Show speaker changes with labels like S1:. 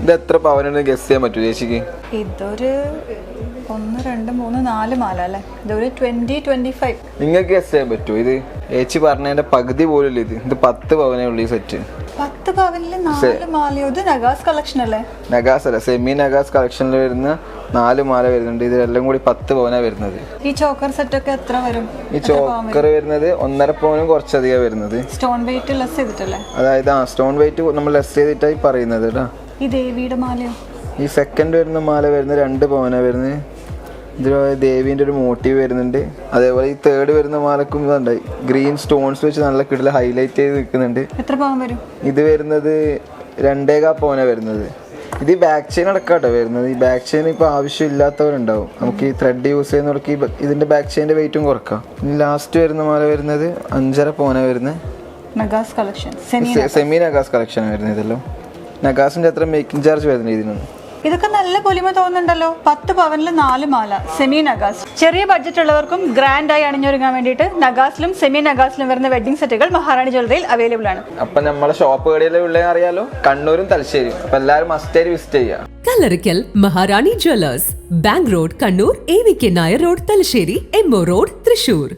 S1: ഇത് എത്ര പവനാണ് ഗസ് ചെയ്യാൻ പറ്റൂ ചേച്ചിക്ക്?
S2: ഇതൊരു 1 2 3 4 മാല അല്ലേ? ഇതൊരു 20-25.
S1: നിങ്ങൾക്ക് ഗസ് ചെയ്യാൻ പറ്റുമോ? ഇത് ചേച്ചി പറഞ്ഞതിന്റെ പകുതി പോലും ഇത് 10 പവനേ ഉള്ളൂ ഈ സെറ്റ്.
S2: 10 പവനില് 4 മാലയോ? ഇത് നഗാസ് കളക്ഷൻ അല്ലേ?
S1: നഗാസ് അല്ല, സെമി നഗാസ് കളക്ഷനിൽ വരുന്ന 4 മാല വരുന്നുണ്ട്. ഇതെല്ലാം കൂടി 10 പവനാ വരുന്നത്.
S2: ഈ ചോക്കർ സെറ്റ് ഒക്കെ എത്ര വരും?
S1: ഈ ചോക്കർ വരുന്നത് 1.5 പവനും കുറച്ചധികം വരുന്നത്.
S2: സ്റ്റോൺ വെയിറ്റ് ലെസ് ചെയ്തിട്ടല്ലേ?
S1: അതായത് സ്റ്റോൺ വെയിറ്റ് നമ്മൾ ലെസ് ചെയ്തിട്ടായി പറയുന്നത് കേട്ടോ.
S2: ഈ ദേവിയുടെ മാലയോ?
S1: ഈ സെക്കൻഡ് വരുന്ന മാല വരുന്നത് 2 പവനാ വരുന്നത്. ഇതിൽ ദേവീൻ്റെ ഒരു മോട്ടീവ് വരുന്നുണ്ട്. അതേപോലെ ഈ തേർഡ് വരുന്ന മാലക്കും ഇതുണ്ടായി ഗ്രീൻ സ്റ്റോൺസ് വെച്ച് നല്ല കിടല ഹൈലൈറ്റ് ചെയ്ത് നിൽക്കുന്നുണ്ട്.
S2: എത്ര പവൻ വരും?
S1: ഇത് വരുന്നത് 2.25 പവനാണ് വരുന്നത്. ഇത് ഈ ബാക്ക് ചെയിൻ അടക്കാട്ടോ വരുന്നത്. ഈ ബാക്ക് ചെയിൻ ഇപ്പോൾ ആവശ്യമില്ലാത്തവരുണ്ടാവും. നമുക്ക് ഈ ത്രെഡ് യൂസ് ചെയ്യുന്നവർക്ക് ഇതിൻ്റെ ബാക്ക് ചെയിൻ്റെ വെയിറ്റും കുറക്കാം. ഇനി ലാസ്റ്റ് വരുന്ന മാല വരുന്നത് 5.5 പവനാണ് വരുന്നത്.
S2: നഗാസ് കളക്ഷൻ,
S1: സെമി നഗാസ് കളക്ഷൻ വരുന്നത്. ഇതെല്ലാം നഗാസിൻ്റെ അത്ര മേക്കിംഗ് ചാർജ് വരുന്നത് ഇതിനൊന്നും.
S2: ഇതൊക്കെ നല്ല പൊലിമ തോന്നുന്നുണ്ടല്ലോ. 10 പവനിൽ 4 മാല, സെമി നഗാസ്. ചെറിയ ബഡ്ജറ്റ് ഉള്ളവർക്കും ഗ്രാൻഡായി അണിഞ്ഞൊരുങ്ങാൻ വേണ്ടിയിട്ട് നഗാസിലും സെമി നഗാസിലും വരുന്ന വെഡിങ് സെറ്റുകൾ മഹാറാണി ജ്വല്ലറിയിൽ അവൈലബിൾ ആണ്.
S1: അപ്പൊ നമ്മളെ ഷോപ്പ് എവിടെയെല്ലാം ഉള്ളത് അറിയാലോ, കണ്ണൂരും തലശ്ശേരിയും. അപ്പൊ എല്ലാവരും മസ്റ്റായി വിസിറ്റ് ചെയ്യാം.
S3: Kallarikkal Maharani jewellers, bank road Kannur, AVK Nair road Thalassery, MO road Thrissur.